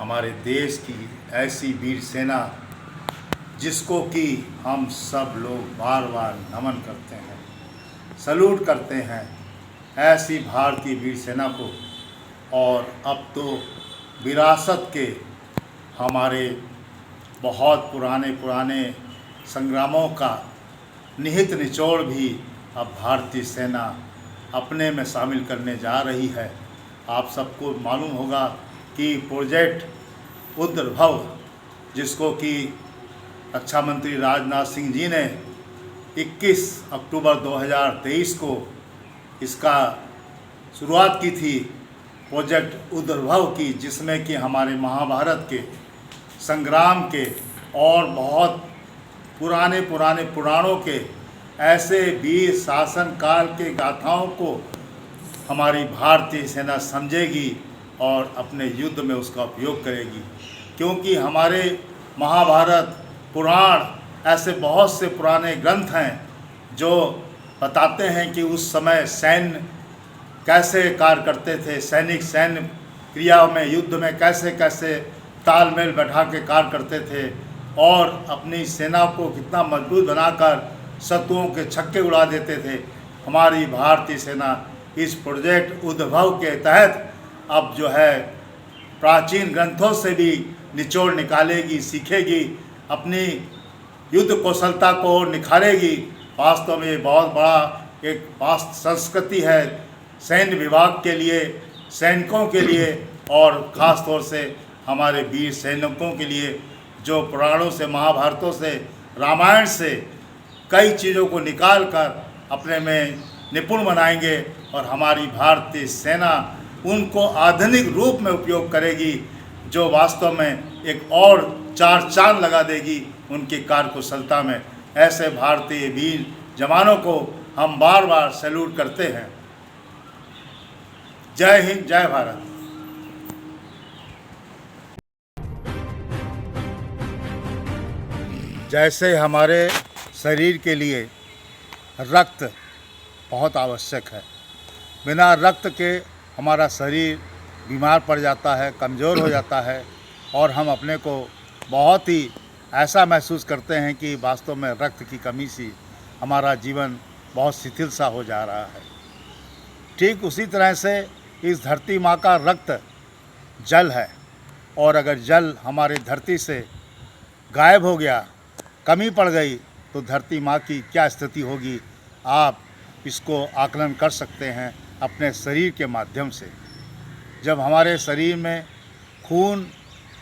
हमारे देश की ऐसी वीर सेना जिसको कि हम सब लोग बार बार नमन करते हैं, सल्यूट करते हैं, ऐसी भारतीय वीर सेना को। और अब तो विरासत के हमारे बहुत पुराने संग्रामों का निहित निचोड़ भी अब भारतीय सेना अपने में शामिल करने जा रही है। आप सबको मालूम होगा कि प्रोजेक्ट उद्भव, जिसको कि रक्षा मंत्री राजनाथ सिंह जी ने 21 अक्टूबर 2023 को इसका शुरुआत की थी, प्रोजेक्ट उद्भव की, जिसमें कि हमारे महाभारत के संग्राम के और बहुत पुराने पुराणों के ऐसे वीर शासन काल के गाथाओं को हमारी भारतीय सेना समझेगी और अपने युद्ध में उसका उपयोग करेगी। क्योंकि हमारे महाभारत पुराण ऐसे बहुत से पुराने ग्रंथ हैं जो बताते हैं कि उस समय सैन्य कैसे कार्य करते थे, सैनिक सैन्य क्रिया में युद्ध में कैसे कैसे तालमेल बैठा के कार्य करते थे और अपनी सेना को कितना मजबूत बनाकर शत्रुओं के छक्के उड़ा देते थे। हमारी भारतीय सेना इस प्रोजेक्ट उद्भव के तहत अब जो है प्राचीन ग्रंथों से भी निचोड़ निकालेगी, सीखेगी, अपनी युद्ध कौशलता को निखारेगी। वास्तव में ये बहुत बड़ा एक वास्त संस्कृति है सैन्य विभाग के लिए, सैनिकों के लिए और ख़ास तौर से हमारे वीर सैनिकों के लिए, जो पुराणों से, महाभारतों से, रामायण से कई चीज़ों को निकाल कर अपने में निपुण बनाएंगे और हमारी भारतीय सेना उनको आधुनिक रूप में उपयोग करेगी, जो वास्तव में एक और चार चांद लगा देगी उनकी कार्यकुशलता में। ऐसे भारतीय वीर जवानों को हम बार बार सैल्यूट करते हैं। जय हिंद, जय भारत। जैसे हमारे शरीर के लिए रक्त बहुत आवश्यक है, बिना रक्त के हमारा शरीर बीमार पड़ जाता है, कमज़ोर हो जाता है और हम अपने को बहुत ही ऐसा महसूस करते हैं कि वास्तव में रक्त की कमी से हमारा जीवन बहुत शिथिल सा हो जा रहा है। ठीक उसी तरह से इस धरती माँ का रक्त जल है और अगर जल हमारे धरती से गायब हो गया, कमी पड़ गई, तो धरती माँ की क्या स्थिति होगी, आप इसको आकलन कर सकते हैं अपने शरीर के माध्यम से। जब हमारे शरीर में खून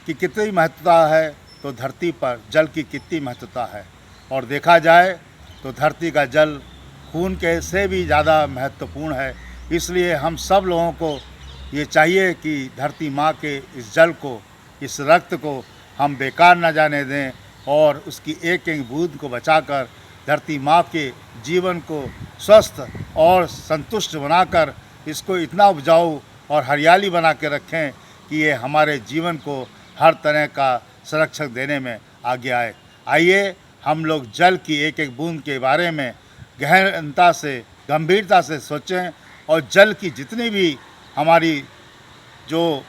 की कितनी महत्वता है तो धरती पर जल की कितनी महत्वता है। और देखा जाए तो धरती का जल खून के से भी ज़्यादा महत्वपूर्ण है। इसलिए हम सब लोगों को ये चाहिए कि धरती माँ के इस जल को, इस रक्त को हम बेकार न जाने दें और उसकी एक एक बूंद को बचाकर धरती माँ के जीवन को स्वस्थ और संतुष्ट बनाकर इसको इतना उपजाऊ और हरियाली बना के रखें कि ये हमारे जीवन को हर तरह का संरक्षक देने में आगे आए। आइए हम लोग जल की एक एक बूंद के बारे में गहनता से, गंभीरता से सोचें और जल की जितनी भी हमारी जो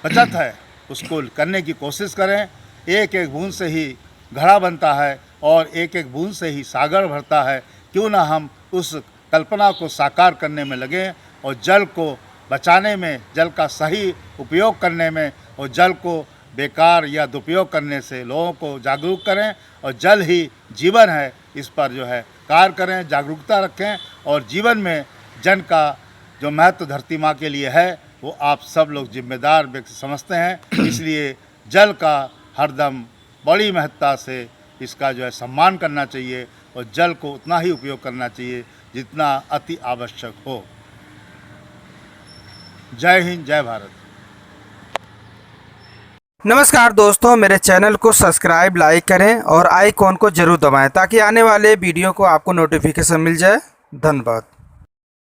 बचत है उसको करने की कोशिश करें। एक एक बूंद से ही घड़ा बनता है और एक एक बूंद से ही सागर भरता है। क्यों ना हम उस कल्पना को साकार करने में लगें और जल को बचाने में, जल का सही उपयोग करने में और जल को बेकार या दुरुपयोग करने से लोगों को जागरूक करें। और जल ही जीवन है, इस पर जो है कार्य करें, जागरूकता रखें और जीवन में जन का जो महत्व धरती माँ के लिए है वो आप सब लोग जिम्मेदार व्यक्ति समझते हैं। इसलिए जल का हरदम बड़ी महत्ता से इसका जो है सम्मान करना चाहिए और जल को उतना ही उपयोग करना चाहिए जितना अति आवश्यक हो। जय हिंद, जय भारत। नमस्कार दोस्तों, मेरे चैनल को सब्सक्राइब, लाइक करें और आइकॉन को जरूर दबाएं ताकि आने वाले वीडियो को आपको नोटिफिकेशन मिल जाए। धन्यवाद।